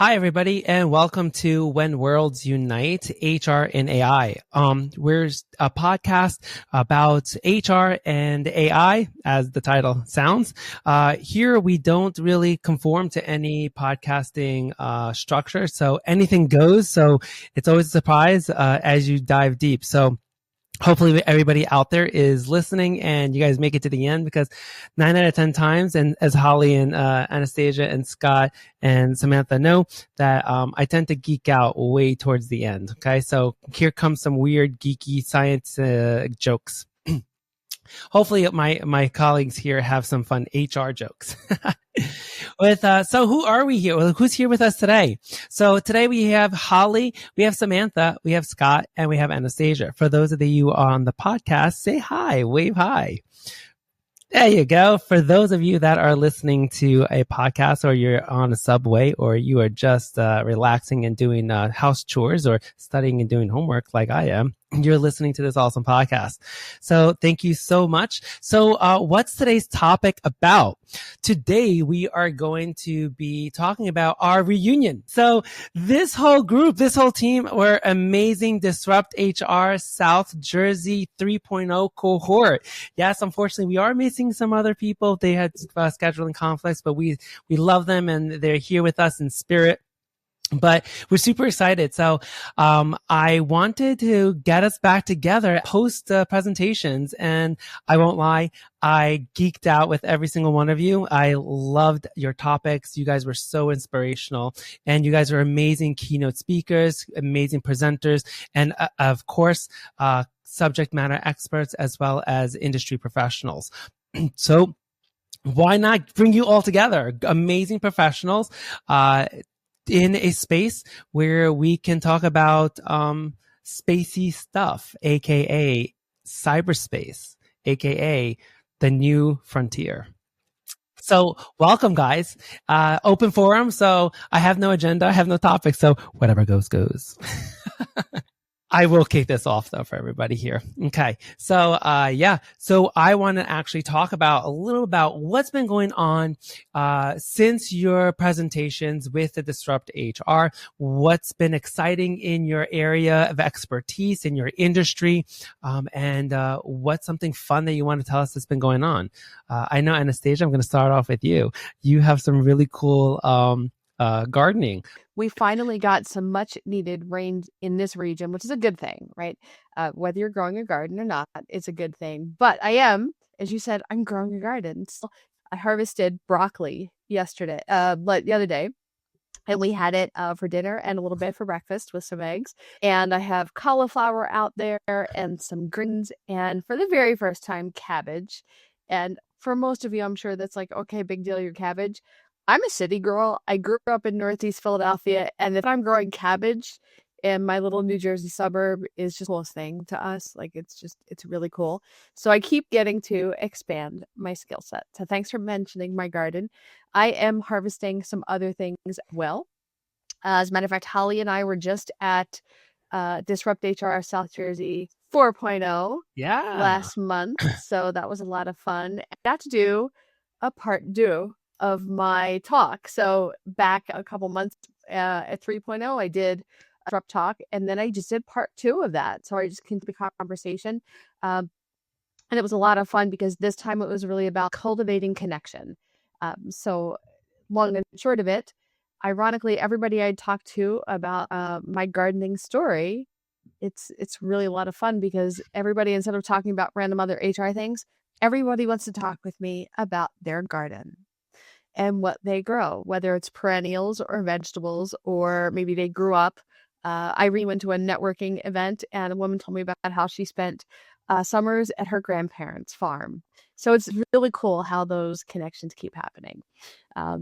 Hi, everybody, and welcome to When Worlds Unite, HR and AI. We're a podcast about HR and AI, as the title sounds. Here, we don't really conform to any podcasting structure, so anything goes. So it's always a surprise as you dive deep. So hopefully everybody out there is listening and you guys make it to the end, because 9 out of 10 times, and as Holly and Anastasia and Scott and Samantha know, that I tend to geek out way towards the end. Okay, so here comes some weird geeky science jokes. Hopefully my colleagues here have some fun HR jokes. So who are we here? Well, who's here with us today? So today we have Holly, we have Samantha, we have Scott, and we have Anastasia. For those of you on the podcast, say hi, wave hi. There you go. For those of you that are listening to a podcast, or you're on a subway, or you are just relaxing and doing house chores or studying and doing homework like I am, you're listening to this awesome podcast. So thank you so much. So what's today's topic about? Today we are going to be talking about our reunion. So this whole group, this whole team, we're amazing DisruptHR South Jersey 3.0 cohort. Yes, unfortunately we are missing some other people. They had scheduling conflicts, but we love them and they're here with us in spirit. But we're super excited. So I wanted to get us back together, post presentations, and I won't lie, I geeked out with every single one of you. I loved your topics. You guys were so inspirational, and you guys are amazing keynote speakers, amazing presenters, and of course, subject matter experts as well as industry professionals. So why not bring you all together? Amazing professionals, in a space where we can talk about spacey stuff, aka cyberspace, aka the new frontier. So welcome, guys. Open forum. So I have no agenda, I have no topic. So whatever goes, goes. I will kick this off though for everybody here. Okay. So, So I want to actually talk about a little about what's been going on, since your presentations with the Disrupt HR, what's been exciting in your area of expertise in your industry, and what's something fun that you want to tell us that's been going on. I know, Anastasia, I'm going to start off with you. You have some really cool, gardening. We finally got some much needed rain in this region, which is a good thing, right? Whether you're growing a garden or not, it's a good thing. But I am, as you said, I'm growing a garden. So I harvested broccoli yesterday, the other day, and we had it for dinner and a little bit for breakfast with some eggs. And I have cauliflower out there and some greens, and for the very first time, cabbage. And for most of you, I'm sure that's like, okay, big deal, your cabbage. I'm a city girl. I grew up in Northeast Philadelphia, and if I'm growing cabbage in my little New Jersey suburb, is just the coolest thing to us. Like, it's really cool. So I keep getting to expand my skill set. So thanks for mentioning my garden. I am harvesting some other things as well. As a matter of fact, Holly and I were just at DisruptHR South Jersey 4.0 last month. So that was a lot of fun. I got to do a part 2 of my talk. So back a couple months at 3.0, I did a Disrupt talk, and then I just did part 2 of that. So I just continued the conversation. And it was a lot of fun because this time it was really about cultivating connection. So long and short of it, ironically, everybody I talked to about my gardening story, it's really a lot of fun because everybody, instead of talking about random other HR things, everybody wants to talk with me about their garden and what they grow, whether it's perennials or vegetables, or maybe they grew up. I went to a networking event, and a woman told me about how she spent summers at her grandparents' farm. So it's really cool how those connections keep happening.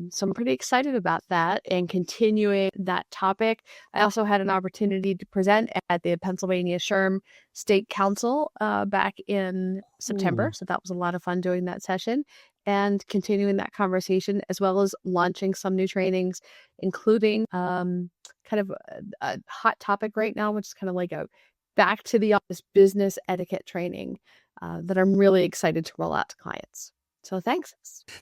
So I'm pretty excited about that and continuing that topic. I also had an opportunity to present at the Pennsylvania SHRM State Council back in September. Ooh. So that was a lot of fun doing that session and continuing that conversation, as well as launching some new trainings, including kind of a hot topic right now, which is kind of like a back to the office business etiquette training that I'm really excited to roll out to clients. So thanks.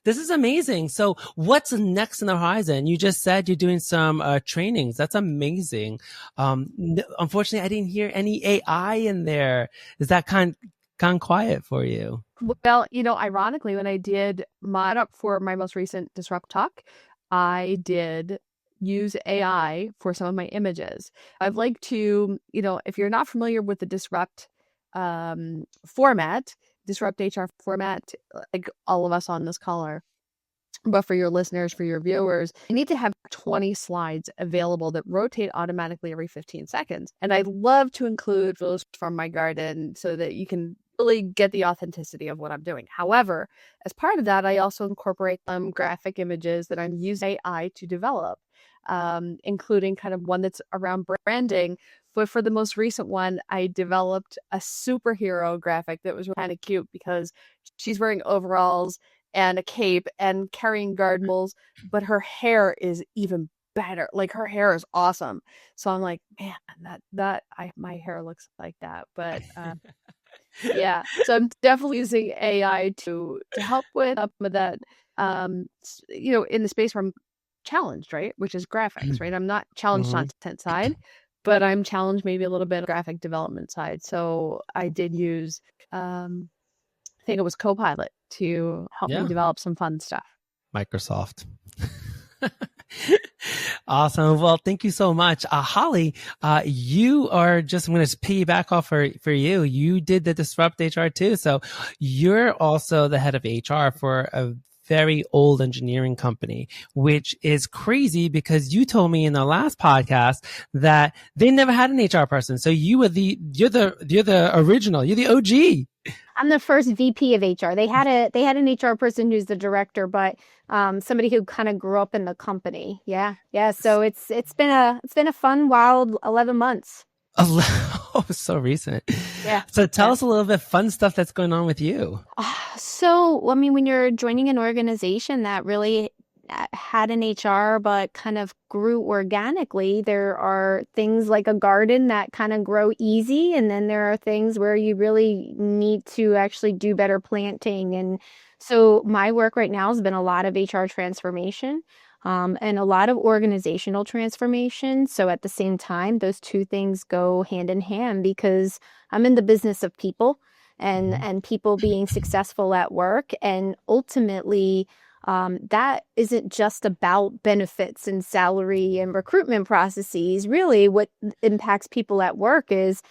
This is amazing. So what's next in the horizon? You just said you're doing some trainings. That's amazing. Unfortunately, I didn't hear any AI in there. Is that gone quiet for you? Well, ironically, when I did mod up for my most recent Disrupt talk, I did use AI for some of my images. I'd like to, if you're not familiar with the Disrupt format, DisruptHR format, like all of us on this call are, but for your listeners, for your viewers, you need to have 20 slides available that rotate automatically every 15 seconds. And I love to include photos from my garden so that you can really get the authenticity of what I'm doing. However, as part of that, I also incorporate some graphic images that I'm using AI to develop, including kind of one that's around branding. But for the most recent one, I developed a superhero graphic that was kind of cute because she's wearing overalls and a cape and carrying garden tools, but her hair is even better. Like, her hair is awesome. So I'm like, man, my hair looks like that. But yeah, so I'm definitely using AI to help with some of that, in the space where I'm challenged, right? Which is graphics, right? I'm not challenged on content side, but I'm challenged maybe a little bit on graphic development side. So I did use, I think it was Copilot to help me develop some fun stuff. Microsoft. Awesome. Well, thank you so much. Holly, you are just, I'm going to piggyback off for you. You did the Disrupt HR too. So you're also the head of HR for a very old engineering company, which is crazy because you told me in the last podcast that they never had an HR person. So you're the original, you're the OG. I'm the first VP of HR. They had an HR person who's the director, but somebody who kind of grew up in the company. Yeah. So it's been a fun, wild 11 months. Oh, so recent. Yeah. So tell us a little bit fun stuff that's going on with you. So, I mean, when you're joining an organization that really had an HR but kind of grew organically, there are things like a garden that kind of grow easy, and then there are things where you really need to actually do better planting. And so my work right now has been a lot of HR transformation and a lot of organizational transformation. So at the same time, those two things go hand in hand because I'm in the business of people and people being successful at work. And ultimately, that isn't just about benefits and salary and recruitment processes. Really, what impacts people at work is,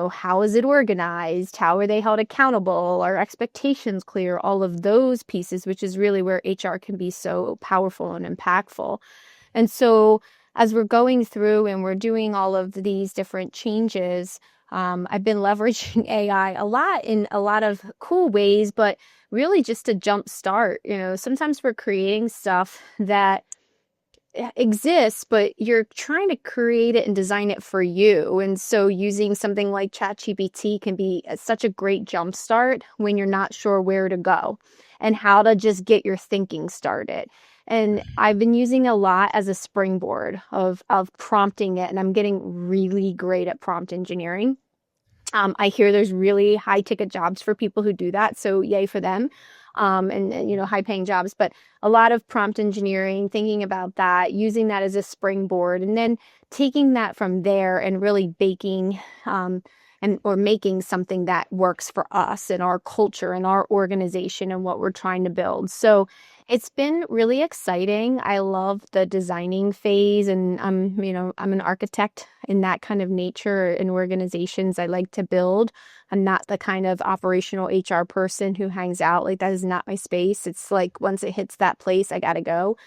how is it organized? How are they held accountable? Are expectations clear? All of those pieces, which is really where HR can be so powerful and impactful. And so as we're going through and we're doing all of these different changes, I've been leveraging AI a lot in a lot of cool ways, but really just to jump start. Sometimes we're creating stuff that exists, but you're trying to create it and design it for you. And so using something like ChatGPT can be such a great jump start when you're not sure where to go and how to just get your thinking started. And I've been using a lot as a springboard of prompting it, and I'm getting really great at prompt engineering. I hear there's really high ticket jobs for people who do that, so yay for them. And high paying jobs, but a lot of prompt engineering, thinking about that, using that as a springboard, and then taking that from there and really baking or making something that works for us and our culture and our organization and what we're trying to build. So it's been really exciting. I love the designing phase, and I'm an architect in that kind of nature in organizations. I like to build. I'm not the kind of operational HR person who hangs out. Like, that is not my space. It's like once it hits that place, I gotta go.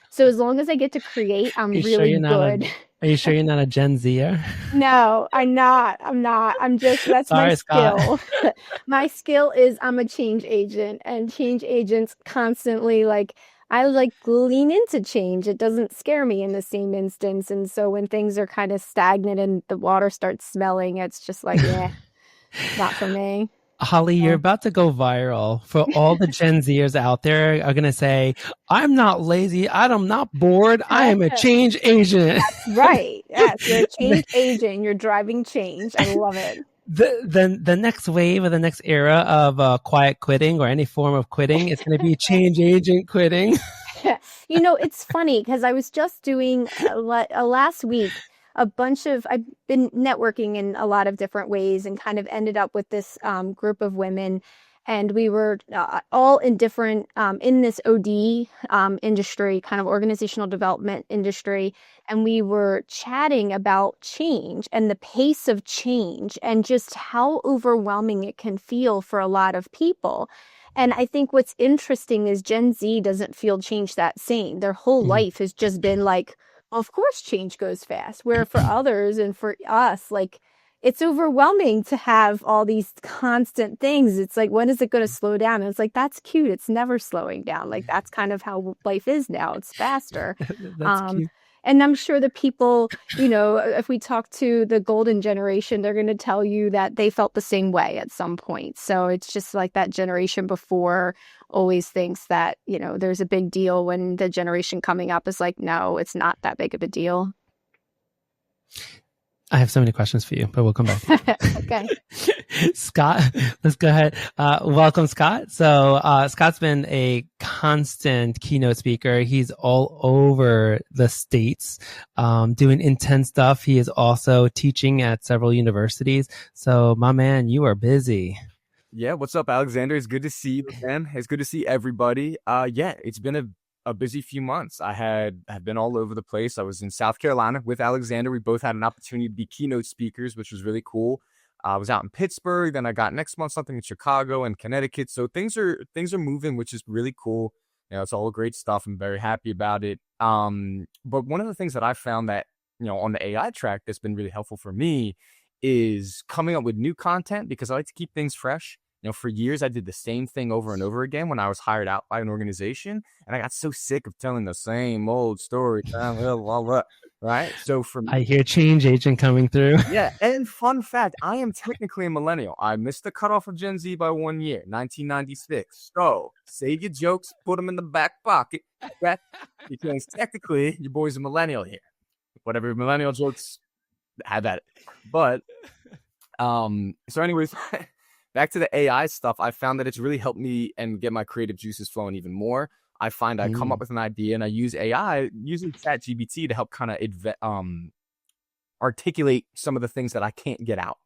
So as long as I get to create, I'm really good. Are you sure you're not a Gen Zer? No, I'm not. I'm just, that's Sorry, my skill. Scott. My skill is I'm a change agent, and change agents constantly I lean into change. It doesn't scare me in the same instance. And so when things are kind of stagnant and the water starts smelling, it's just like, yeah, not for me. Holly, you're about to go viral. For all the Gen Zers out there are going to say, I'm not lazy. I'm not bored. I am a change agent. That's right. Yes, you're a change agent. You're driving change. I love it. the next wave or the next era of quiet quitting or any form of quitting is going to be change agent quitting. It's funny because I was just doing last week I've been networking in a lot of different ways and kind of ended up with this group of women. And we were all in different, in this OD industry, kind of organizational development industry. And we were chatting about change and the pace of change and just how overwhelming it can feel for a lot of people. And I think what's interesting is Gen Z doesn't feel change that same. Their whole life has just been like, well, of course, change goes fast. Where for others and for us, like, it's overwhelming to have all these constant things. It's like, when is it going to slow down? And it's like, that's cute. It's never slowing down. Like, that's kind of how life is now. It's faster. That's cute. And I'm sure the people, if we talk to the golden generation, they're going to tell you that they felt the same way at some point. So it's just like that generation before always thinks that, there's a big deal when the generation coming up is like, no, it's not that big of a deal. I have so many questions for you, but we'll come back. Okay. Scott, let's go ahead. Welcome, Scott. So Scott's been a constant keynote speaker. He's all over the States doing intense stuff. He is also teaching at several universities. So my man, you are busy. Yeah, what's up, Alexander? It's good to see you again. It's good to see everybody. Yeah, it's been a busy few months. Have been all over the place. I was in South Carolina with Alexander. We both had an opportunity to be keynote speakers, which was really cool. I was out in Pittsburgh. Then I got next month something in Chicago and Connecticut. So things are moving, which is really cool. It's all great stuff. I'm very happy about it. But one of the things that I found that, on the AI track that's been really helpful for me is coming up with new content, because I like to keep things fresh. For years, I did the same thing over and over again when I was hired out by an organization. And I got so sick of telling the same old story. Right? So for me, I hear change agent coming through. Yeah. And fun fact, I am technically a millennial. I missed the cutoff of Gen Z by 1 year, 1996. So save your jokes, put them in the back pocket. Okay? Because technically, your boy's a millennial here. Whatever millennial jokes, have at it. But, so anyways... Back to the AI stuff, I found that it's really helped me and get my creative juices flowing even more. I find I come up with an idea and I use AI, using ChatGPT to help kind of articulate some of the things that I can't get out.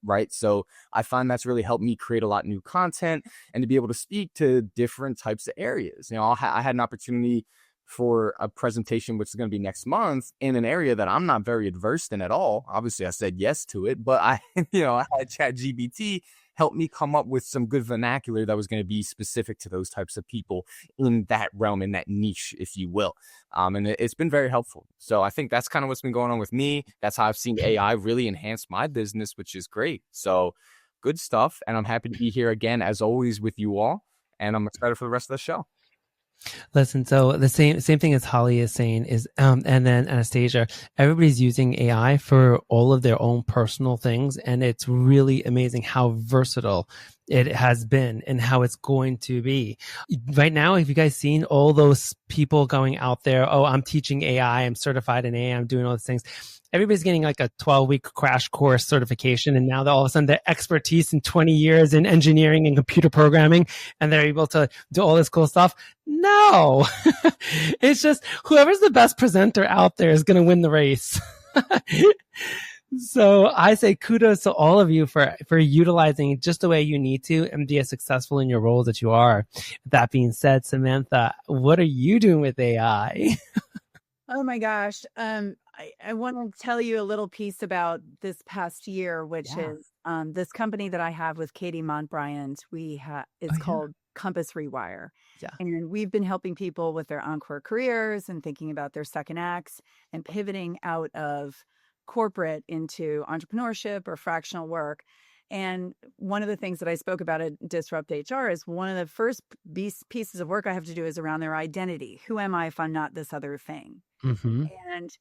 Right. So I find that's really helped me create a lot of new content and to be able to speak to different types of areas. I had an opportunity for a presentation, which is going to be next month, in an area that I'm not very adversed in at all. Obviously, I said yes to it, but I had ChatGPT help me come up with some good vernacular that was going to be specific to those types of people in that realm, in that niche, if you will. And it's been very helpful. So I think that's kind of what's been going on with me. That's how I've seen AI really enhance my business, which is great. So good stuff. And I'm happy to be here again, as always, with you all. And I'm excited for the rest of the show. Listen, so the same thing as Holly is saying is, and then Anastasia, everybody's using AI for all of their own personal things. And it's really amazing how versatile it has been and how it's going to be. Right now, have you guys seen all those people going out there? Oh, I'm teaching AI. I'm certified in AI. I'm doing all these things. Everybody's getting like a 12-week crash course certification. And now all of a sudden their expertise in 20 years in engineering and computer programming, and they're able to do all this cool stuff. No, it's just whoever's the best presenter out there is going to win the race. So I say kudos to all of you for utilizing it just the way you need to and be as successful in your roles that you are. That being said, Samantha, what are you doing with AI? Oh my gosh. I want to tell you a little piece about this past year, which is this company that I have with Katie Montbryant. It's called Compass Rewire. Yeah. And we've been helping people with their encore careers and thinking about their second acts and pivoting out of corporate into entrepreneurship or fractional work. And one of the things that I spoke about at DisruptHR is one of the first pieces of work I have to do is around their identity. Who am I if I'm not this other thing? Mm-hmm. And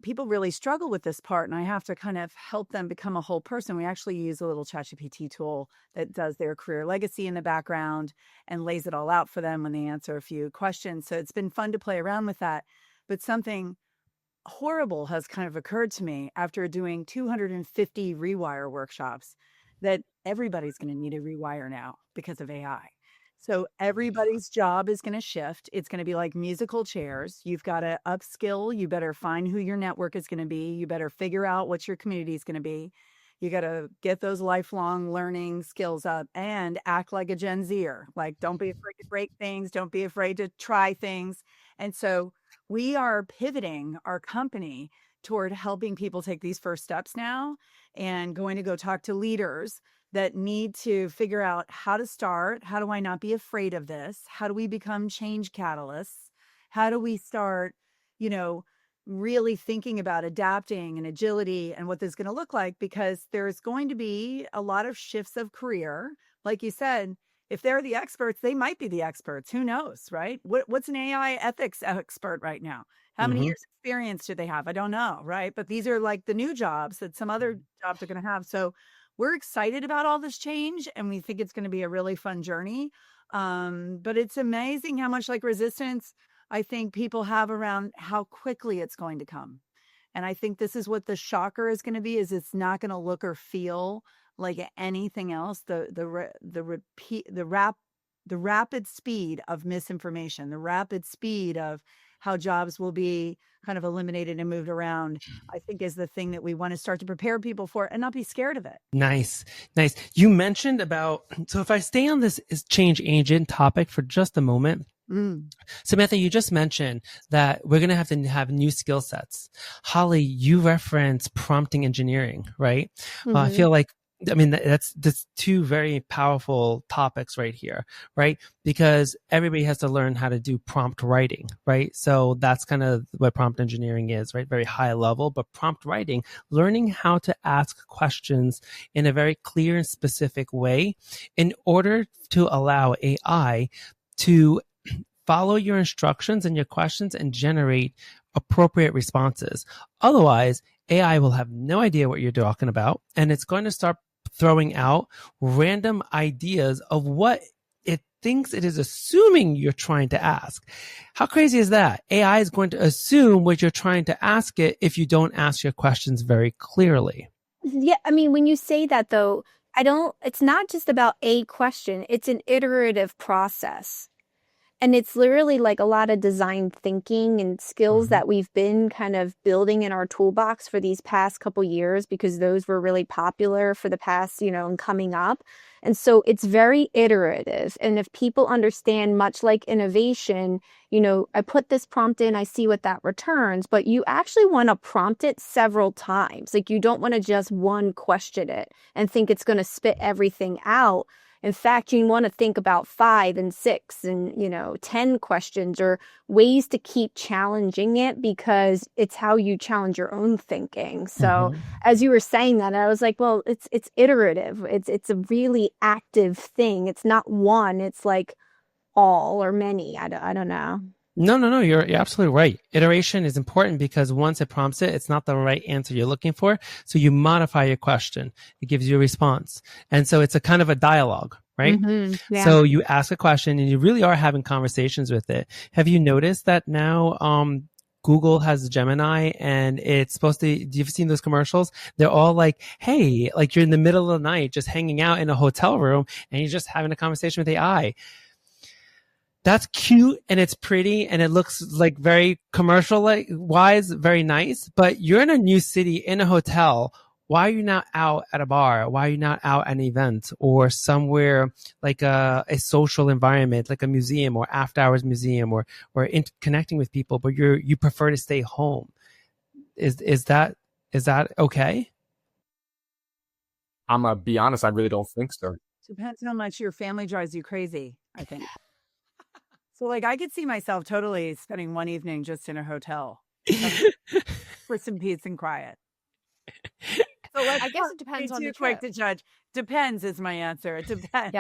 people really struggle with this part, and I have to kind of help them become a whole person. We actually use a little ChatGPT tool that does their career legacy in the background and lays it all out for them when they answer a few questions. So it's been fun to play around with that. But something horrible has kind of occurred to me after doing 250 rewire workshops that everybody's going to need a rewire now because of AI. So everybody's job is going to shift. It's going to be like musical chairs. You've got to upskill. You better find who your network is going to be. You better figure out what your community is going to be. You got to get those lifelong learning skills up and act like a Gen Zer. Like, don't be afraid to break things. Don't be afraid to try things. And so we are pivoting our company toward helping people take these first steps now and going to go talk to leaders that need to figure out how to start. How do I not be afraid of this? How do we become change catalysts? How do we start, really thinking about adapting and agility and what this is going to look like? Because there's going to be a lot of shifts of career. Like you said, if they're the experts, they might be the experts. Who knows, right? What's an AI ethics expert right now? How many years experience do they have? I don't know, right? But these are like the new jobs that some other jobs are going to have. So we're excited about all this change, and we think it's going to be a really fun journey. But it's amazing how much like resistance I think people have around how quickly it's going to come. And I think this is what the shocker is going to be, is it's not going to look or feel like anything else. The rapid speed of misinformation, the rapid speed of how jobs will be kind of eliminated and moved around, I think is the thing that we want to start to prepare people for and not be scared of it. Nice. You mentioned so if I stay on this change agent topic for just a moment, Samantha, you just mentioned that we're going to have new skill sets. Holly, you referenced prompting engineering, right? I feel like, that's two very powerful topics right here, right? Because everybody has to learn how to do prompt writing, right? So that's kind of what prompt engineering is, right? Very high level, but prompt writing, learning how to ask questions in a very clear and specific way in order to allow AI to follow your instructions and your questions and generate appropriate responses. Otherwise, AI will have no idea what you're talking about, and it's going to start throwing out random ideas of what it thinks it is assuming you're trying to ask. How crazy is that? AI is going to assume what you're trying to ask it if you don't ask your questions very clearly. Yeah, when you say that though, it's not just about a question, it's an iterative process. And it's literally like a lot of design thinking and skills that we've been kind of building in our toolbox for these past couple years, because those were really popular for the past, and coming up. And so it's very iterative. And if people understand, much like innovation, I put this prompt in, I see what that returns, but you actually want to prompt it several times. Like, you don't want to just one question it and think it's going to spit everything out. In fact, you want to think about 5 and 6 and, 10 questions or ways to keep challenging it, because it's how you challenge your own thinking. So as you were saying that, I was like, well, it's iterative. It's a really active thing. It's not one. It's like all or many. I don't know. No. You're absolutely right. Iteration is important because once it prompts it, it's not the right answer you're looking for. So you modify your question. It gives you a response. And so it's a kind of a dialogue, right? Yeah. So you ask a question and you really are having conversations with it. Have you noticed that now, Google has Gemini, and it's supposed to, you've seen those commercials? They're all like, hey, like you're in the middle of the night, just hanging out in a hotel room and you're just having a conversation with AI. That's cute and it's pretty and it looks like very commercial wise, very nice, but you're in a new city in a hotel. Why are you not out at a bar? Why are you not out at an event or somewhere like a social environment, like a museum or after hours museum or connecting with people, but you prefer to stay home? Is that okay? I'm gonna be honest, I really don't think so. Depends how much your family drives you crazy, I think. So like, I could see myself totally spending one evening just in a hotel for some peace and quiet. So I guess it depends on the quick trip. to judge. Depends is my answer. It depends.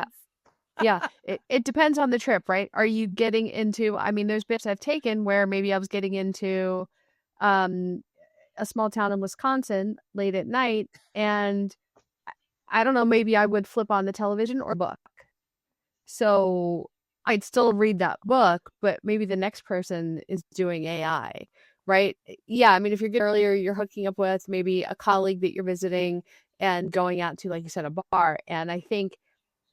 Yeah. It depends on the trip, right? Are you getting into, there's bits I've taken where maybe I was getting into a small town in Wisconsin late at night, and I don't know, maybe I would flip on the television or book. So I'd still read that book, but maybe the next person is doing AI. right? Yeah, I mean, if you're good earlier, you're hooking up with maybe a colleague that you're visiting and going out to, like you said, a bar. And I think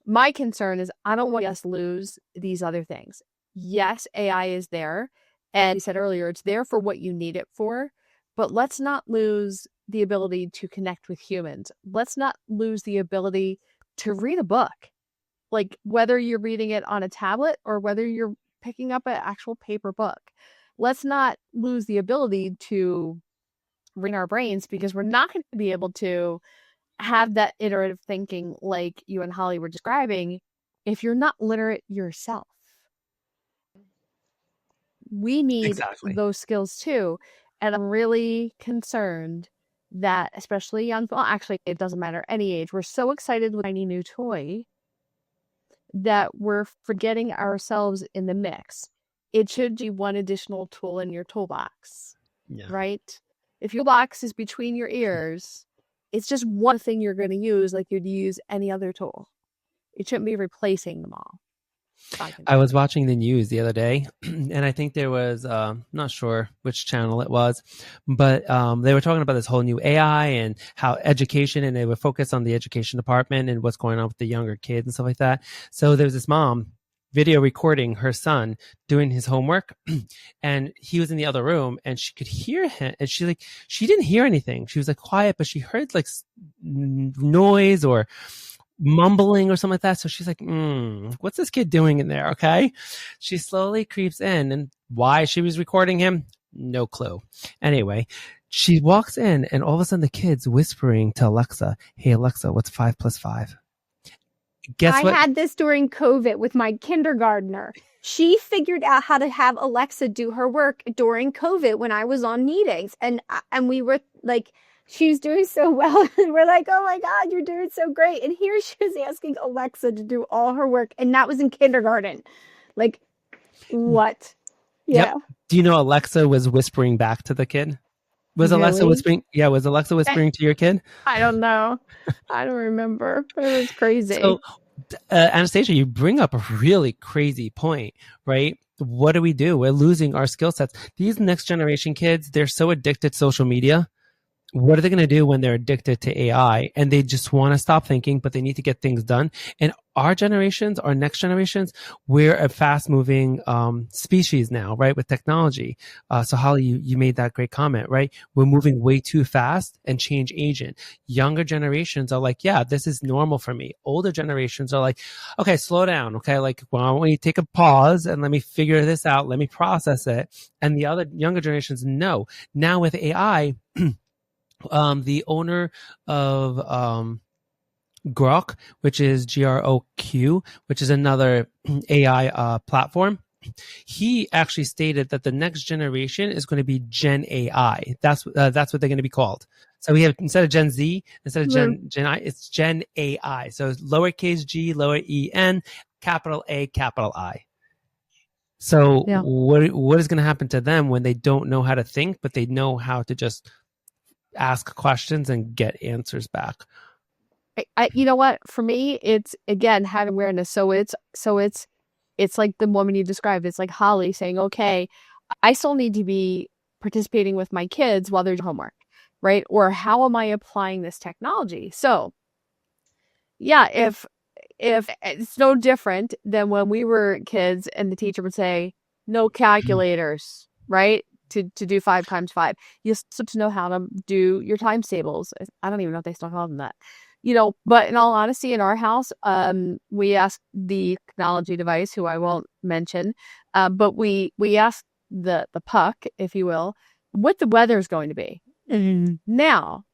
my concern is I don't want us to lose these other things. Yes, AI is there. And you said earlier, it's there for what you need it for. But let's not lose the ability to connect with humans. Let's not lose the ability to read a book. Like whether you're reading it on a tablet or whether you're picking up an actual paper book. Let's not lose the ability to read our brains, because we're not going to be able to have that iterative thinking like you and Holly were describing if you're not literate yourself. We need those skills too. And I'm really concerned that, especially young, well, actually, it doesn't matter any age. We're so excited with any new toy that we're forgetting ourselves in the mix. It should be one additional tool in your toolbox, right? If your box is between your ears, it's just one thing you're going to use like you'd use any other tool. It shouldn't be replacing them all. I was watching the news the other day, and I think there was, not sure which channel it was, but they were talking about this whole new AI and how education, and they were focused on the education department and what's going on with the younger kids and stuff like that. So there was this mom video recording her son doing his homework, and he was in the other room, and she could hear him, and she didn't hear anything. She was like quiet, but she heard like noise or mumbling or something like that. So she's like, what's this kid doing in there? Okay. She slowly creeps in, and why she was recording him, no clue. Anyway, she walks in, and all of a sudden the kid's whispering to Alexa, hey, Alexa, what's 5 + 5? Guess what? I had this during COVID with my kindergartner. She figured out how to have Alexa do her work during COVID when I was on meetings. And we were like, she was doing so well. And we're like, oh my God, you're doing so great. And here she was asking Alexa to do all her work. And that was in kindergarten. Like, what? Yeah. Yep. Do you know Alexa was whispering back to the kid? Was Alexa whispering? Yeah, was Alexa whispering to your kid? I don't know. I don't remember. But it was crazy. So, Anastasia, you bring up a really crazy point, right? What do we do? We're losing our skill sets. These next generation kids, they're so addicted to social media. What are they going to do when they're addicted to AI and they just want to stop thinking, but they need to get things done? And our generations, our next generations, we're a fast moving species now, right? With technology. So Holly, you made that great comment, right? We're moving way too fast and change agent. Younger generations are like, yeah, this is normal for me. Older generations are like, okay, slow down. Okay. Like, why don't we take a pause and let me figure this out? Let me process it. And the other younger generations, no. Now with AI, the owner of Grok, which is GROQ, which is another AI platform, he actually stated that the next generation is going to be Gen AI. That's what they're going to be called. So we have, instead of Gen Z, instead of Gen I, it's Gen AI. So it's lowercase g, lower e n, capital A, capital I. So what is going to happen to them when they don't know how to think, but they know how to just ask questions and get answers back? You know what? For me, it's again having awareness. So it's like the woman you described. It's like Holly saying, "Okay, I still need to be participating with my kids while they're doing homework, right? Or how am I applying this technology?" So, yeah, if it's no different than when we were kids and the teacher would say, "No calculators," right? To do 5 × 5. You still have to know how to do your times tables. I don't even know if they still call them that. But in all honesty, in our house, we asked the technology device, who I won't mention, but we asked the puck, if you will, what the weather is going to be. Now,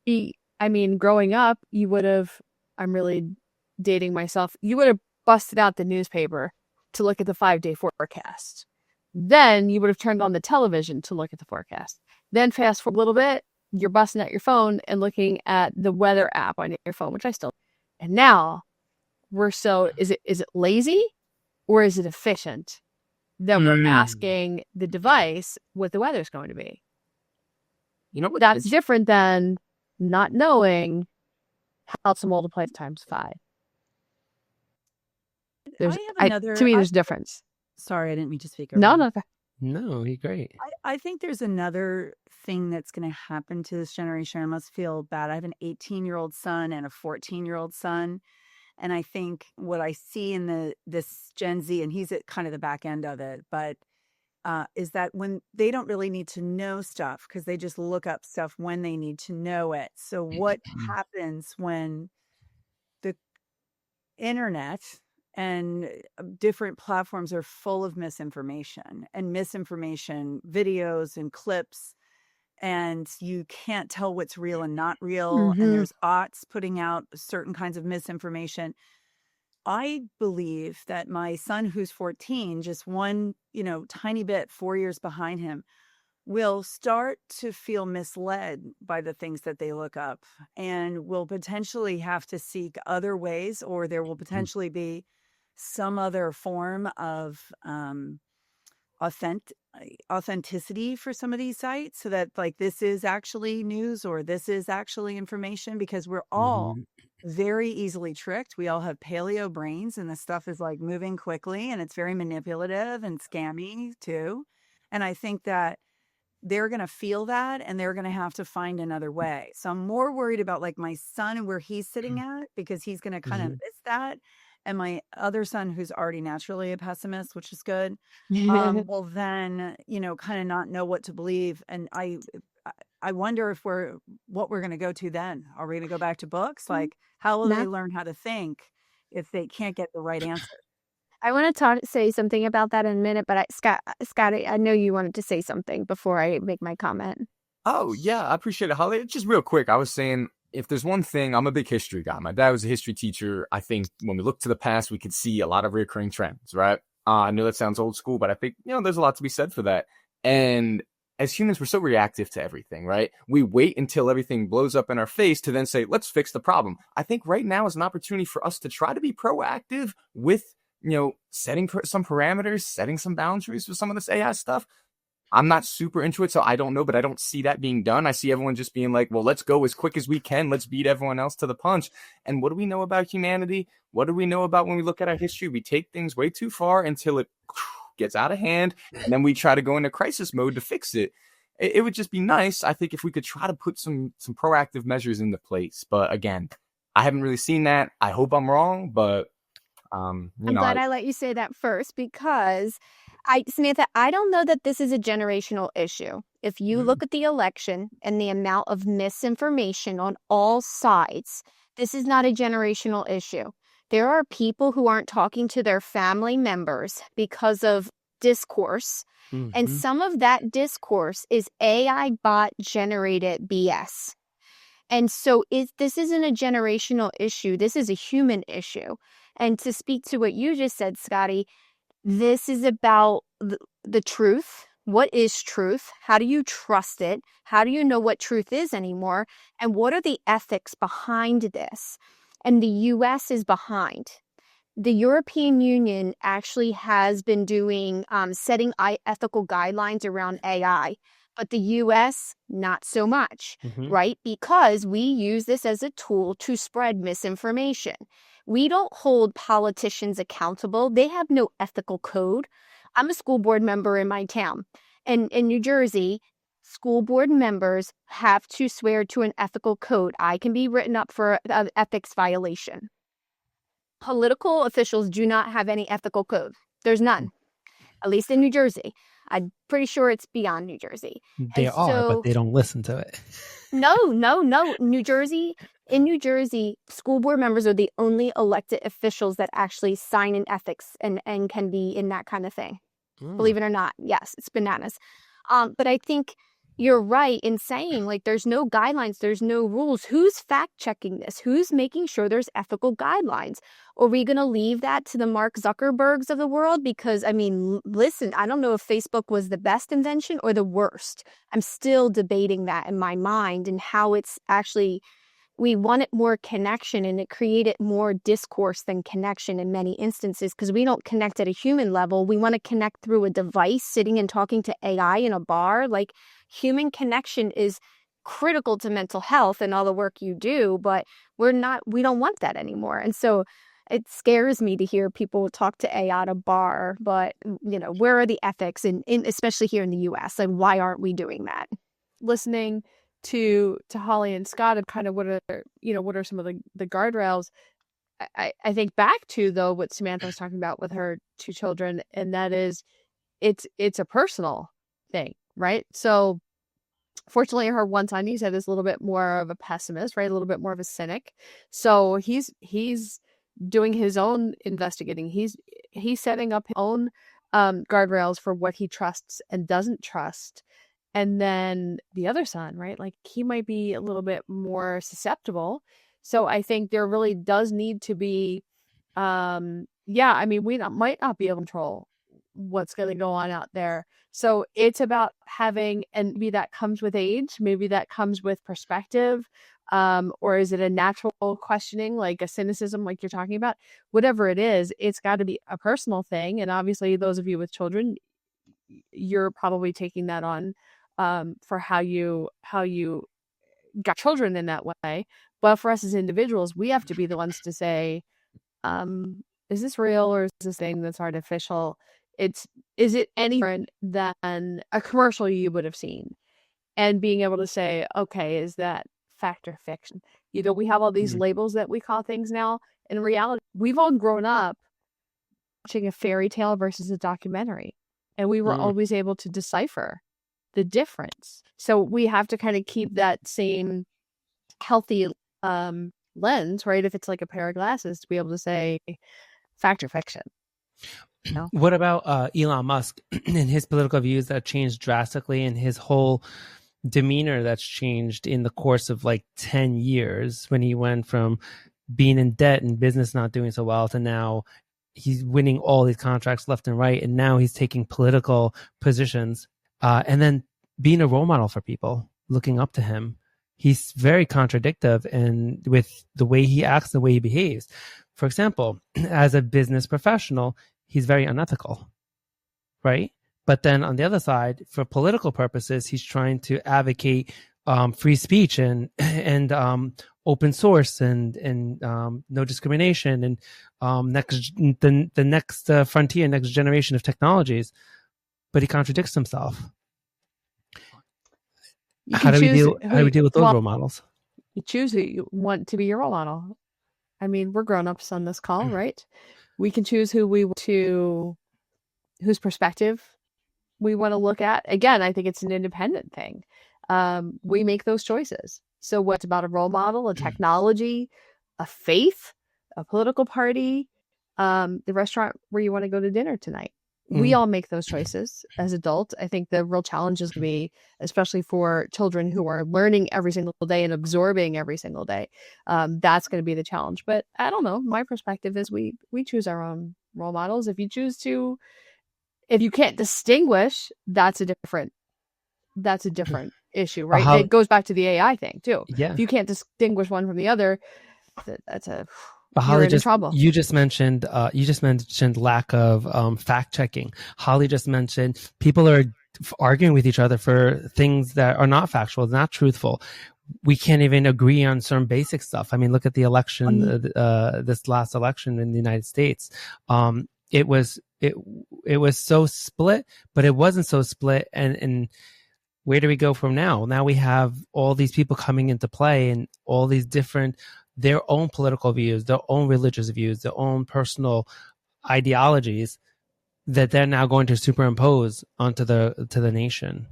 growing up, you would have, I'm really dating myself, you would have busted out the newspaper to look at the 5-day forecast. Then you would have turned on the television to look at the forecast. Then fast forward a little bit, you're busting out your phone and looking at the weather app on your phone, which I still. And now is it lazy or is it efficient that we're asking the device what the weather's going to be? That's different than not knowing how to multiply times 5. To me, there's a difference. Sorry, I didn't mean to speak over you. No. No, he's great. I think there's another thing that's going to happen to this generation. I must feel bad. I have an 18-year-old son and a 14-year-old son. And I think what I see in this Gen Z, and he's at kind of the back end of it, but is that when they don't really need to know stuff because they just look up stuff when they need to know it. So what happens when the internet and different platforms are full of misinformation videos and clips, and you can't tell what's real and not real, and there's bots putting out certain kinds of misinformation. I believe that my son, who's 14, just one, tiny bit, 4 years behind him, will start to feel misled by the things that they look up and will potentially have to seek other ways, or there will potentially be some other form of authenticity for some of these sites, so that like this is actually news or this is actually information, because we're all very easily tricked. We all have paleo brains, and this stuff is like moving quickly, and it's very manipulative and scammy too. And I think that they're going to feel that, and they're going to have to find another way. So I'm more worried about like my son and where he's sitting at, because he's going to kind of miss that. And my other son, who's already naturally a pessimist, which is good, will then, kind of not know what to believe. And I wonder if what we're going to go to then. Are we going to go back to books? Like, how will they learn how to think if they can't get the right answer? I want to say something about that in a minute, but Scott, I know you wanted to say something before I make my comment. Oh, yeah, I appreciate it, Holly. Just real quick, I was saying, if there's one thing, I'm a big history guy. My dad was a history teacher. I think when we look to the past, we could see a lot of recurring trends, right? I know that sounds old school, but I think, there's a lot to be said for that. And as humans, we're so reactive to everything, right? We wait until everything blows up in our face to then say, let's fix the problem. I think right now is an opportunity for us to try to be proactive with, setting some parameters, setting some boundaries with some of this AI stuff. I'm not super into it, so I don't know, but I don't see that being done. I see everyone just being like, well, let's go as quick as we can. Let's beat everyone else to the punch. And what do we know about humanity? What do we know about when we look at our history? We take things way too far until it gets out of hand, and then we try to go into crisis mode to fix it. It would just be nice, I think, if we could try to put some proactive measures into place. But again, I haven't really seen that. I hope I'm wrong, but I'm glad I let you say that first, because Samantha, I don't know that this is a generational issue. If you look at the election and the amount of misinformation on all sides, this is not a generational issue. There are people who aren't talking to their family members because of discourse. And some of that discourse is AI bot generated BS. And so this isn't a generational issue. This is a human issue. And to speak to what you just said, Scotty, this is about the truth. What is truth? How do you trust it? How do you know what truth is anymore? And what are the ethics behind this? And the U.S. is behind. The European Union actually has been doing setting ethical guidelines around AI, but the U.S. not so much, right? Because we use this as a tool to spread misinformation. We don't hold politicians accountable. They have no ethical code. I'm a school board member in my town. And in New Jersey, school board members have to swear to an ethical code. I can be written up for an ethics violation. Political officials do not have any ethical code. There's none, at least in New Jersey. I'm pretty sure it's beyond New Jersey. They are, but they don't listen to it. No. In New Jersey, school board members are the only elected officials that actually sign in ethics and can be in that kind of thing. Believe it or not. Yes, it's bananas. But I think you're right in saying, like, there's no guidelines, there's no rules. Who's fact checking this? Who's making sure there's ethical guidelines? Are we going to leave that to the Mark Zuckerbergs of the world? Because, listen, I don't know if Facebook was the best invention or the worst. I'm still debating that in my mind, and how it's actually, we wanted more connection, and it created more discourse than connection in many instances, because we don't connect at a human level. We want to connect through a device, sitting and talking to AI in a bar. Like, human connection is critical to mental health and all the work you do, but we don't want that anymore. And so it scares me to hear people talk to AI at a bar, but where are the ethics in especially here in the US, and why aren't we doing that? Listening to Holly and Scott and kind of what are some of the guardrails, I think back to, though, what Samantha was talking about with her 2 children, and that is it's a personal thing, right? So fortunately, her one son, you said, is a little bit more of a pessimist, right? A little bit more of a cynic. So he's doing his own investigating. He's setting up his own guardrails for what he trusts and doesn't trust. And then the other son, right? Like, he might be a little bit more susceptible. So I think there really does need to be, we might not be able to control what's going to go on out there. So it's about having, and maybe that comes with age, maybe that comes with perspective, or is it a natural questioning, like a cynicism, like you're talking about? Whatever it is, it's got to be a personal thing. And obviously, those of you with children, you're probably taking that on for how you got children in that way. But for us as individuals, we have to be the ones to say, is this real, or is this thing that's artificial? Is it any different than a commercial you would have seen? And being able to say, okay, is that fact or fiction? We have all these labels that we call things now. In reality, we've all grown up watching a fairy tale versus a documentary, and we were always able to decipher the difference. So we have to kind of keep that same healthy lens, right? If it's like a pair of glasses, to be able to say fact or fiction. What about Elon Musk and his political views that changed drastically, and his whole demeanor that's changed in the course of like 10 years, when he went from being in debt and business not doing so well to now he's winning all these contracts left and right, and now he's taking political positions, and then being a role model for people looking up to him. He's very contradictory and with the way he acts, the way he behaves. For example, as a business professional, he's very unethical, right? But then on the other side, for political purposes, he's trying to advocate free speech and open source and no discrimination and the next frontier, next generation of technologies. But he contradicts himself. How do we deal with those role models? You choose who you want to be your role model. I mean, we're grown-ups on this call, right? We can choose whose perspective we want to look at. Again, I think it's an independent thing. We make those choices. So what's about a role model, a technology, a faith, a political party, the restaurant where you want to go to dinner tonight? We all make those choices as adults. I think the real challenge is going to be, especially for children who are learning every single day and absorbing every single day, that's going to be the challenge. But I don't know. My perspective is we choose our own role models. If you can't distinguish, that's a different issue, right? It goes back to the AI thing too. Yeah. If you can't distinguish one from the other, that's a... But Holly, you just mentioned lack of fact checking. Holly just mentioned people are arguing with each other for things that are not factual, not truthful. We can't even agree on certain basic stuff. I mean, look at the election, this last election in the United States. It was so split, but it wasn't so split. And where do we go from now? Now we have all these people coming into play and all these different, their own political views, their own religious views, their own personal ideologies that they're now going to superimpose onto the nation.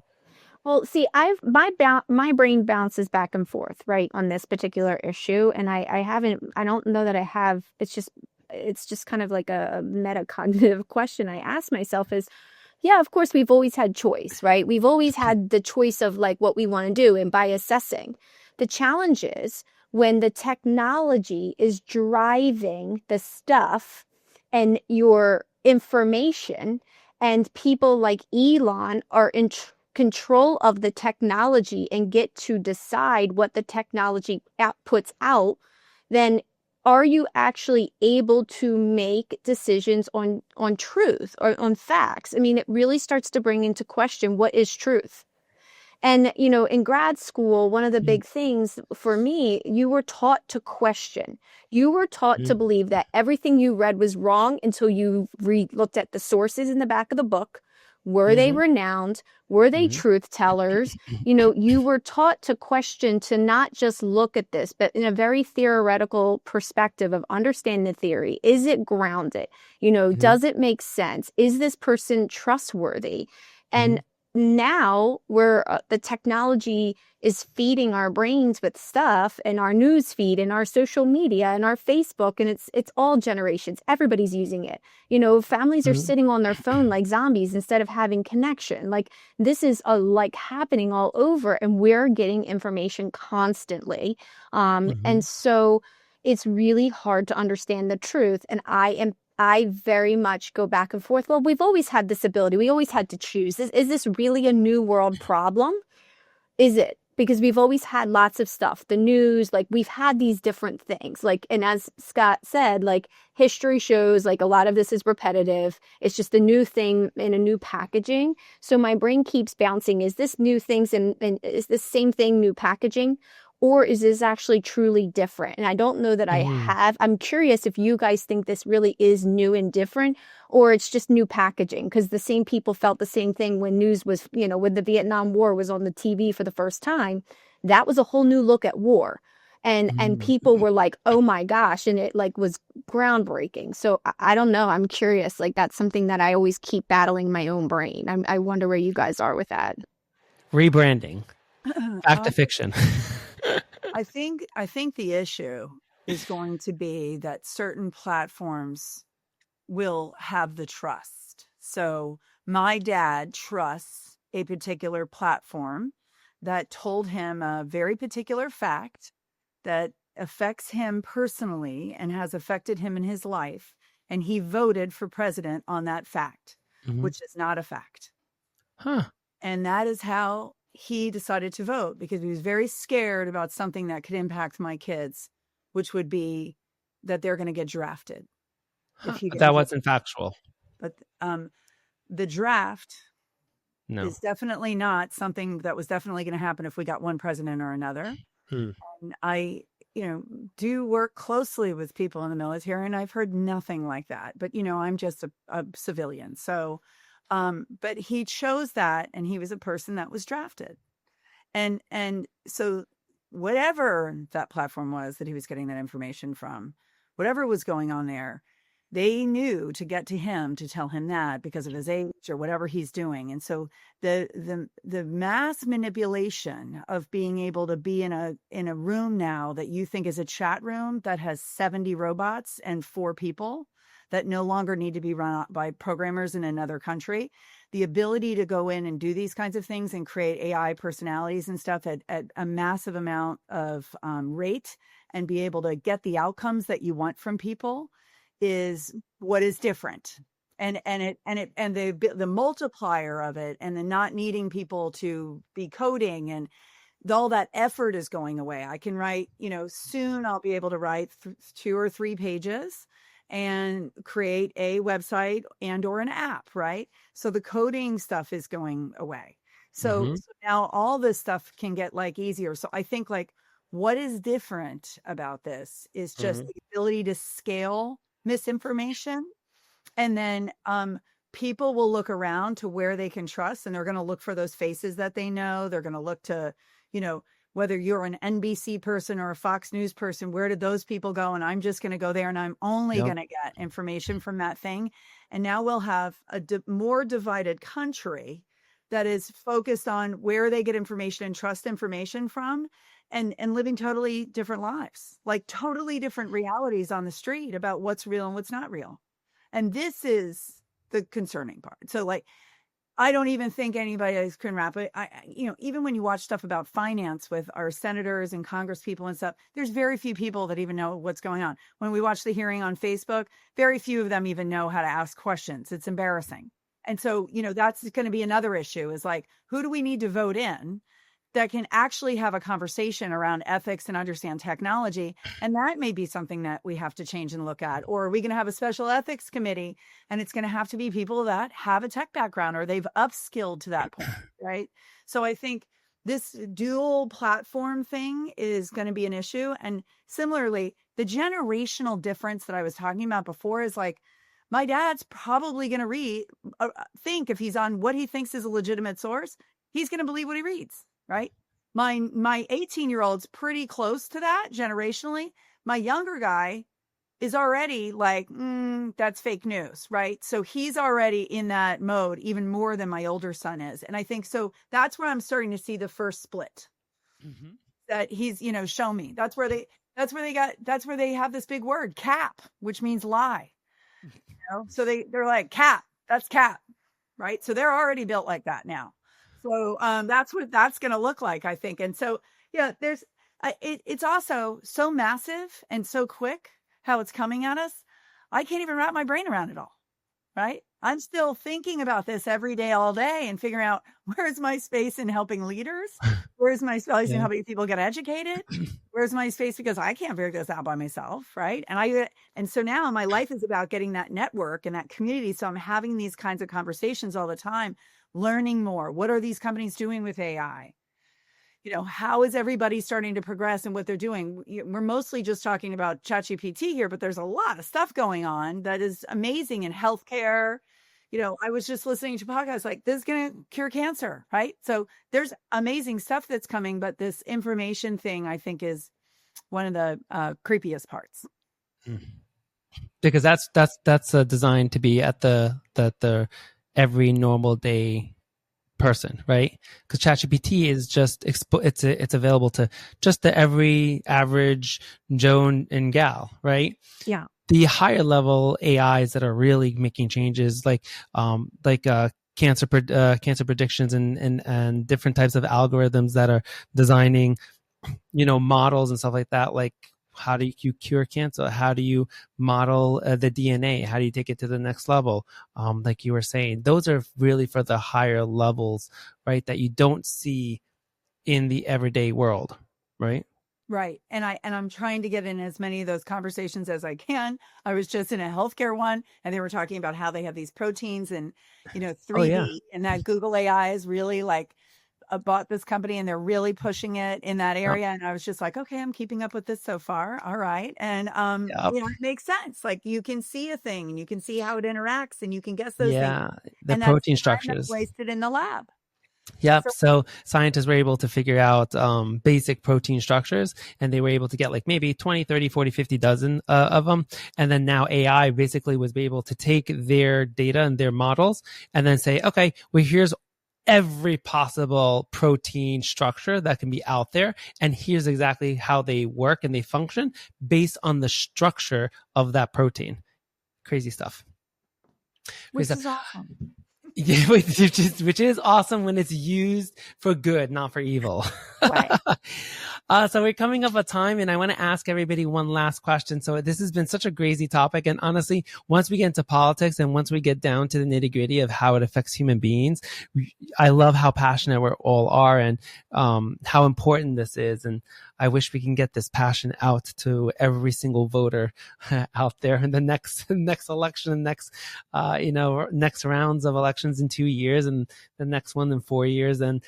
Well, see, my brain bounces back and forth, right, on this particular issue, and I don't know that I have. It's just kind of like a metacognitive question I ask myself is, yeah, of course, we've always had choice, right? We've always had the choice of like what we want to do, and by assessing. The challenge is when the technology is driving the stuff and your information, and people like Elon are in control of the technology and get to decide what the technology puts out, then are you actually able to make decisions on truth or on facts? I mean, it really starts to bring into question what is truth. And, in grad school, one of the big things for me, you were taught to question. You were taught to believe that everything you read was wrong until you looked at the sources in the back of the book. Were they renowned? Were they truth tellers? You were taught to question, to not just look at this, but in a very theoretical perspective of understanding the theory. Is it grounded? Does it make sense? Is this person trustworthy? And now the technology is feeding our brains with stuff, and our news feed and our social media and our Facebook, and it's all generations. Everybody's using it. Families are sitting on their phone like zombies instead of having connection. Like, this is happening all over, and we're getting information constantly. And so it's really hard to understand the truth. And I very much go back and forth. Well, we've always had this ability. We always had to choose. Is this really a new world problem? Is it? Because we've always had lots of stuff. The news, we've had these different things. And as Scott said, history shows a lot of this is repetitive. It's just a new thing in a new packaging. So my brain keeps bouncing. Is this new things and is this same thing new packaging? Or is this actually truly different? And I don't know that I'm curious if you guys think this really is new and different, or it's just new packaging, because the same people felt the same thing when news was, when the Vietnam War was on the TV for the first time. That was a whole new look at war. And people were like, oh my gosh. And it was groundbreaking. So I don't know. I'm curious. That's something that I always keep battling my own brain. I wonder where you guys are with that. Rebranding. Back to fiction. I think the issue is going to be that certain platforms will have the trust. So my dad trusts a particular platform that told him a very particular fact that affects him personally and has affected him in his life. And he voted for president on that fact, which is not a fact. And that is how he decided to vote, because he was very scared about something that could impact my kids, which would be that they're going to get drafted. That wasn't factual. But the draft is definitely not something that was definitely going to happen if we got one president or another. And I, do work closely with people in the military, and I've heard nothing like that. But, I'm just a civilian. So but he chose that, and he was a person that was drafted. And so whatever that platform was that he was getting that information from, whatever was going on there, they knew to get to him to tell him that because of his age or whatever he's doing. And so the mass manipulation of being able to be in a room now that you think is a chat room that has 70 robots and 4 people that no longer need to be run by programmers in another country, the ability to go in and do these kinds of things and create AI personalities and stuff at a massive amount of rate and be able to get the outcomes that you want from people is what is different. And the multiplier of it, and the not needing people to be coding, and all that effort is going away. I can write, soon I'll be able to write 2 or 3 pages and create a website and or an app, right? So the coding stuff is going away. So now all this stuff can get easier. So I think what is different about this is just the ability to scale misinformation. And then people will look around to where they can trust, and they're going to look for those faces that they know. They're going to look to, whether you're an NBC person or a Fox News person, where did those people go? And I'm just going to go there, and I'm only going to get information from that thing. And now we'll have a more divided country that is focused on where they get information and trust information from, and living totally different lives, totally different realities on the street about what's real and what's not real. And this is the concerning part. So I don't even think anybody can wrap it. Even when you watch stuff about finance with our senators and Congress people and stuff, there's very few people that even know what's going on. When we watch the hearing on Facebook, very few of them even know how to ask questions. It's embarrassing. And so, that's going to be another issue is who do we need to vote in that can actually have a conversation around ethics and understand technology? And that may be something that we have to change and look at. Or are we going to have a special ethics committee, and it's going to have to be people that have a tech background or they've upskilled to that point, right? So I think this dual platform thing is going to be an issue. And similarly, the generational difference that I was talking about before is like, my dad's probably going to think if he's on what he thinks is a legitimate source, he's going to believe what he reads, right? My 18-year-old's pretty close to that generationally. My younger guy is already like, that's fake news, right? So he's already in that mode even more than my older son is. And I think so that's where I'm starting to see the first split. Mm-hmm. That he's, show me. That's where they have this big word, cap, which means lie. So they're like, cap, that's cap, right? So they're already built like that now. So that's what that's going to look like, I think. And so, yeah, it's also so massive and so quick how it's coming at us. I can't even wrap my brain around it all, right? I'm still thinking about this every day, all day, and figuring out where's my space in helping leaders? Where's my space in helping people get educated? Where's my space? Because I can't figure this out by myself, right? And so now my life is about getting that network and that community. So I'm having these kinds of conversations all the time, learning more. What are these companies doing with AI? How is everybody starting to progress and what they're doing? We're mostly just talking about ChatGPT here, but there's a lot of stuff going on that is amazing in healthcare. I was just listening to podcasts like this is going to cure cancer, right? So there's amazing stuff that's coming, but this information thing, I think, is one of the creepiest parts. Because that's designed to be at the every normal day person, right? Because ChatGPT is just it's available to just the every average Joe and gal, right? Yeah. The higher level AIs that are really making changes, like cancer predictions and different types of algorithms that are designing, models and stuff like that, like. How do you cure cancer? How do you model the DNA? How do you take it to the next level? Like you were saying, those are really for the higher levels, right? That you don't see in the everyday world, right? Right. And I'm trying to get in as many of those conversations as I can. I was just in a healthcare one and they were talking about how they have these proteins and, 3D and that Google AI is really like, bought this company and they're really pushing it in that area. And I was just like, okay, I'm keeping up with this so far. All right. And, it makes sense. Like you can see a thing and you can see how it interacts and you can guess those things. The protein structures. Wasted in the lab. Yep. So scientists were able to figure out basic protein structures and they were able to get like maybe 20, 30, 40, 50 dozen of them. And then now AI basically was able to take their data and their models and then say, okay, well, here's every possible protein structure that can be out there. And here's exactly how they work and they function based on the structure of that protein. Crazy stuff. Which is awesome. Yeah, which is awesome when it's used for good, not for evil. Right. So we're coming up a time and I want to ask everybody one last question. So this has been such a crazy topic. And honestly, once we get into politics and once we get down to the nitty gritty of how it affects human beings, I love how passionate we all are and how important this is. And I wish we can get this passion out to every single voter out there in the next election, next rounds of elections in 2 years and the next one in 4 years. And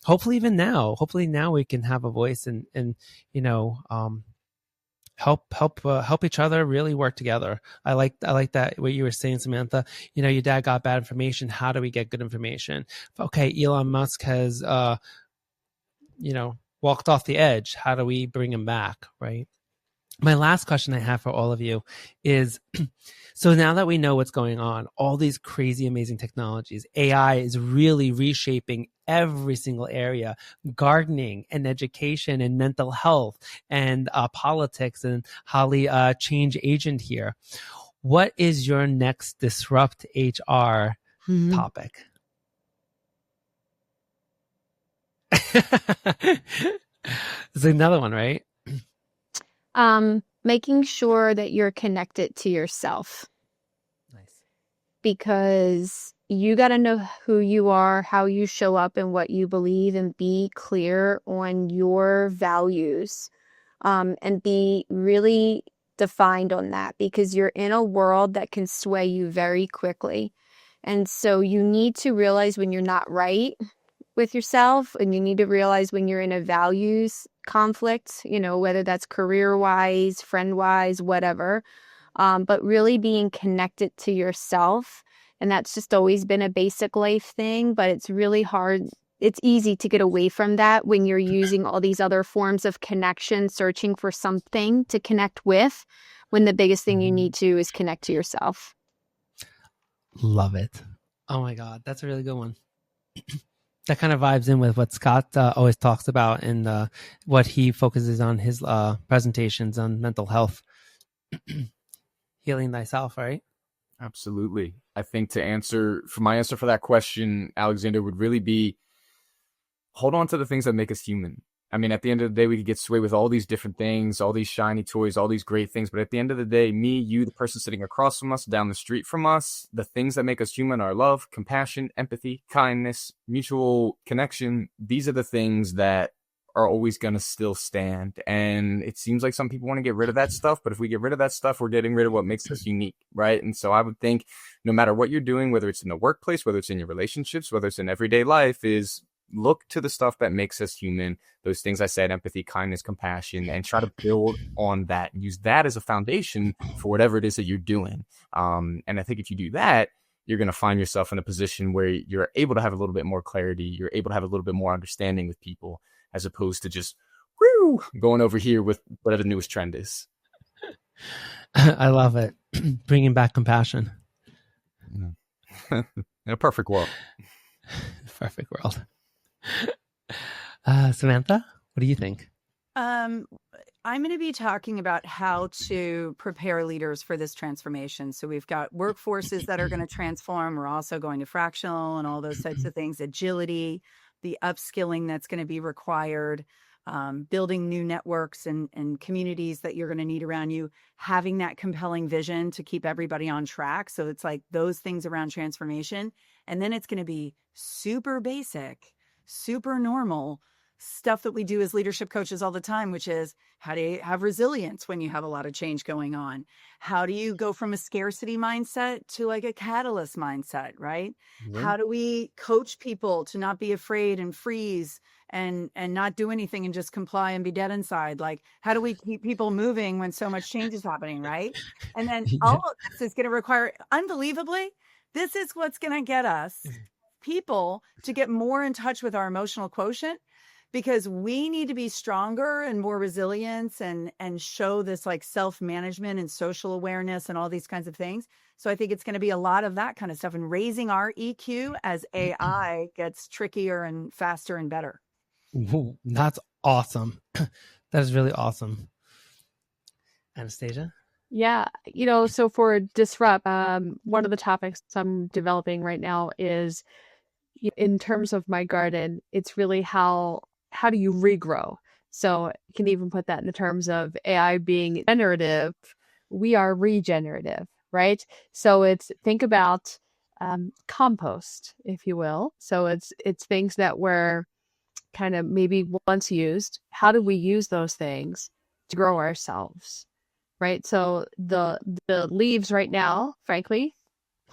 hopefully now we can have a voice and help each other really work together. I like that what you were saying, Samantha. Your dad got bad information. How do we get good information? Okay, Elon Musk has walked off the edge. How do we bring him back, right? My last question I have for all of you is, so now that we know what's going on, all these crazy, amazing technologies, AI is really reshaping every single area, gardening and education and mental health and politics and Holly, change agent here. What is your next Disrupt HR topic? There's another one, right? Making sure that you're connected to yourself. Nice. Because you got to know who you are, how you show up and what you believe, and be clear on your values, and be really defined on that, because you're in a world that can sway you very quickly. And so you need to realize when you're not right with yourself, and you need to realize when you're in a values conflict, whether that's career-wise, friend-wise, whatever. But really being connected to yourself. And that's just always been a basic life thing, but it's really hard. It's easy to get away from that when you're using all these other forms of connection, searching for something to connect with, when the biggest thing you need to is connect to yourself. Love it. Oh my God. That's a really good one. That kind of vibes in with what Scott always talks about and what he focuses on his presentations on mental health. Healing thyself, right? Absolutely. I think my answer for that question, Alexander, would really be hold on to the things that make us human. I mean, at the end of the day, we could get swayed with all these different things, all these shiny toys, all these great things. But at the end of the day, me, you, the person sitting across from us, down the street from us, the things that make us human are love, compassion, empathy, kindness, mutual connection. These are the things that are always going to still stand. And it seems like some people want to get rid of that stuff. But if we get rid of that stuff, we're getting rid of what makes us unique, right? And so I would think no matter what you're doing, whether it's in the workplace, whether it's in your relationships, whether it's in everyday life, is look to the stuff that makes us human. Those things I said, empathy, kindness, compassion, and try to build on that. Use that as a foundation for whatever it is that you're doing. And I think if you do that, you're going to find yourself in a position where you're able to have a little bit more clarity. You're able to have a little bit more understanding with people, as opposed to just going over here with whatever the newest trend is. I love it. Bringing back compassion. In a perfect world. Perfect world. Samantha, what do you think? I'm going to be talking about how to prepare leaders for this transformation. So we've got workforces that are going to transform. We're also going to fractional and all those types of things, agility, the upskilling that's going to be required, building new networks and communities that you're going to need around you, having that compelling vision to keep everybody on track. So it's like those things around transformation. And then it's going to be super basic, super normal stuff that we do as leadership coaches all the time, which is how do you have resilience when you have a lot of change going on? How do you go from a scarcity mindset to like a catalyst mindset, right? Mm-hmm. How do we coach people to not be afraid and freeze and not do anything and just comply and be dead inside? Like, how do we keep people moving when so much change is happening, right? And then all of this is going to require, unbelievably, this is what's going to get us people to get more in touch with our emotional quotient, because we need to be stronger and more resilient and show this like self-management and social awareness and all these kinds of things. So I think it's going to be a lot of that kind of stuff and raising our EQ as AI gets trickier and faster and better. Ooh, that's awesome. That is really awesome. Anastasia? Yeah, so for Disrupt, one of the topics I'm developing right now is, in terms of my garden, it's really how do you regrow? So you can even put that in the terms of AI being generative. We are regenerative, right? So think about compost, if you will. So it's things that were kind of maybe once used. How do we use those things to grow ourselves, right? So the leaves right now, frankly,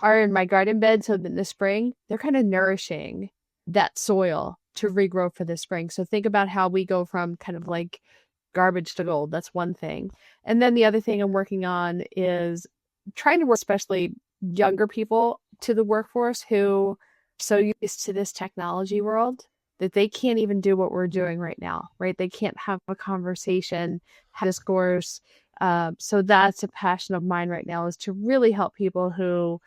are in my garden bed. So in the spring, they're kind of nourishing that soil to regrow for the spring. So think about how we go from kind of like garbage to gold. That's one thing. And then the other thing I'm working on is trying to work, especially younger people to the workforce who are so used to this technology world that they can't even do what we're doing right now, right? They can't have a conversation, have discourse. So that's a passion of mine right now, is to really help people who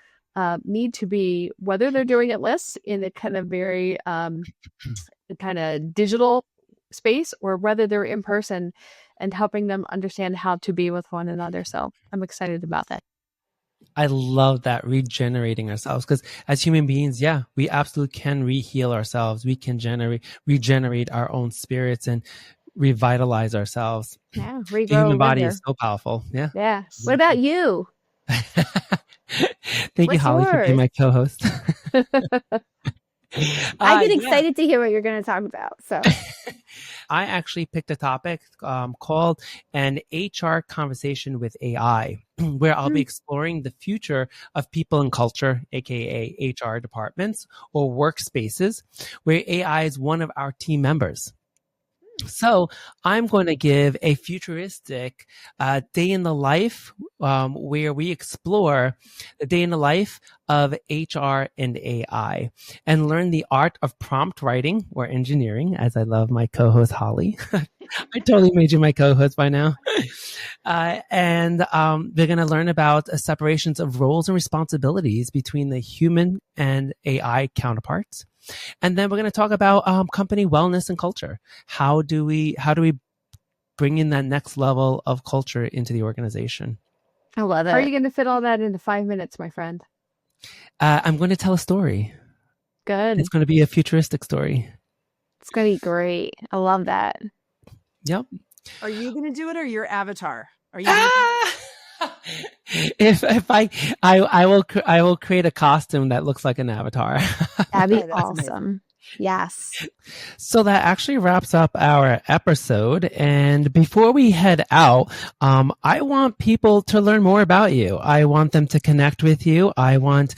need to be, whether they're doing it less in a kind of very kind of digital space, or whether they're in person, and helping them understand how to be with one another. So I'm excited about that. I love that, regenerating ourselves, because as human beings, we absolutely can re-heal ourselves. We can regenerate our own spirits and revitalize ourselves. Yeah, regrow. The human body is so powerful. Yeah. Yeah. What about you? Thank you, Holly, for being my co-host. I get Yeah. excited to hear what you're going to talk about. So I actually picked a topic called an HR conversation with AI, where I'll be exploring the future of people and culture, aka HR departments or workspaces, where AI is one of our team members. So I'm going to give a futuristic day in the life where we explore the day in the life of HR and AI and learn the art of prompt writing or engineering, as I love my co-host Holly. I totally made you my co-host by now. And we're going to learn about separations of roles and responsibilities between the human and AI counterparts. And then we're going to talk about company wellness and culture. How do we bring in that next level of culture into the organization? I love it. How are you going to fit all that into 5 minutes, my friend? I'm going to tell a story. Good. It's going to be a futuristic story. It's going to be great. I love that. Yep. Are you going to do it or your avatar? Are you? If I will create a costume that looks like an avatar. That'd be That's awesome. amazing. Yes. So that actually wraps up our episode. And before we head out, I want people to learn more about you. I want them to connect with you. I want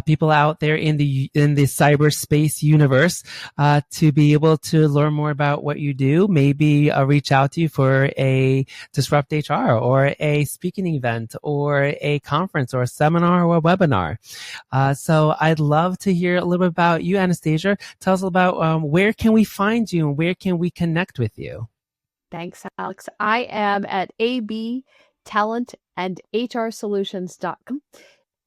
people out there in the cyberspace universe to be able to learn more about what you do. Maybe reach out to you for a Disrupt HR or a speaking event or a conference or a seminar or a webinar. So I'd love to hear a little bit about you, Anastasia. Tell us about where can we find you and where can we connect with you? Thanks, Alex. I am at abtalentandhrsolutions.com.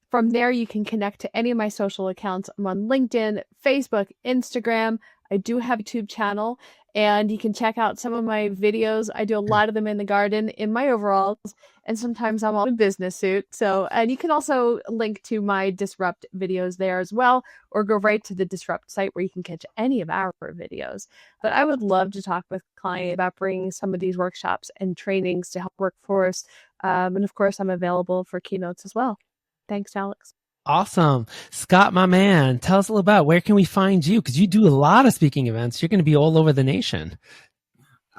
From there, you can connect to any of my social accounts. I'm on LinkedIn, Facebook, Instagram. I do have a YouTube channel, and you can check out some of my videos. I do a lot of them in the garden in my overalls, and sometimes I'm all in a business suit. So, and you can also link to my Disrupt videos there as well, or go right to the Disrupt site where you can catch any of our videos. But I would love to talk with clients about bringing some of these workshops and trainings to help workforce. And of course, I'm available for keynotes as well. Thanks, Alex. Awesome. Scott, my man, tell us a little about where can we find you? Because you do a lot of speaking events. You're going to be all over the nation.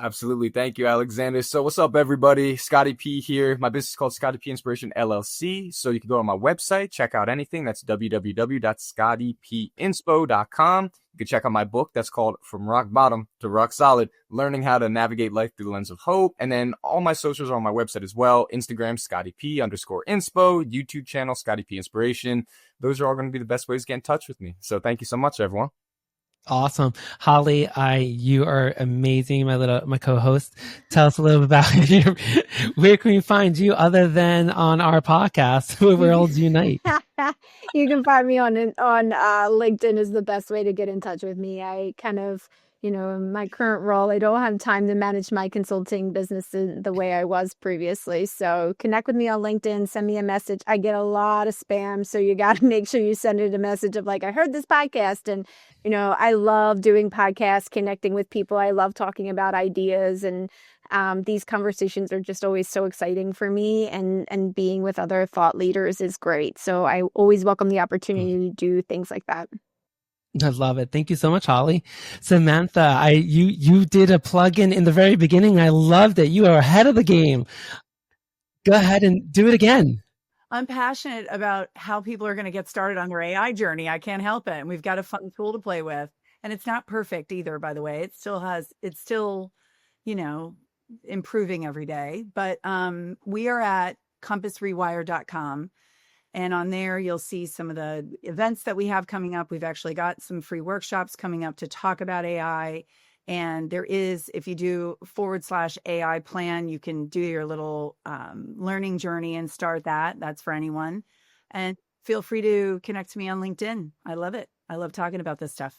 Absolutely. Thank you, Alexander. So what's up, everybody? Scotty P here. My business is called Scotty P Inspiration LLC. So you can go on my website, check out anything. That's www.scottypinspo.com. You can check out my book that's called From Rock Bottom to Rock Solid, Learning How to Navigate Life Through the Lens of Hope. And then all my socials are on my website as well. Instagram, ScottyP_inspo, YouTube channel, Scotty P Inspiration. Those are all going to be the best ways to get in touch with me. So thank you so much, everyone. Awesome. Holly, you are amazing, my co-host. Tell us a little bit about you. Where can we find you other than on our podcast, Worlds Unite? You can find me on LinkedIn is the best way to get in touch with me. I kind of, in my current role, I don't have time to manage my consulting business in the way I was previously. So connect with me on LinkedIn, send me a message. I get a lot of spam. So you got to make sure you send it a message of like, I heard this podcast. And, I love doing podcasts, connecting with people. I love talking about ideas, and these conversations are just always so exciting for me, and being with other thought leaders is great. So I always welcome the opportunity to do things like that. I love it. Thank you so much, Holly. Samantha, you did a plug-in in the very beginning. I loved it. You are ahead of the game. Go ahead and do it again. I'm passionate about how people are going to get started on their AI journey. I can't help it. And we've got a fun tool to play with. And it's not perfect either, by the way. It's still, improving every day. But we are at compassrewire.com. And on there, you'll see some of the events that we have coming up. We've actually got some free workshops coming up to talk about AI. And there is, if you do /AI plan, you can do your little learning journey and start that. That's for anyone. And feel free to connect to me on LinkedIn. I love it. I love talking about this stuff.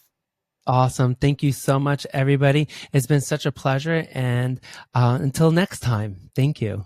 Awesome. Thank you so much, everybody. It's been such a pleasure. And until next time, thank you.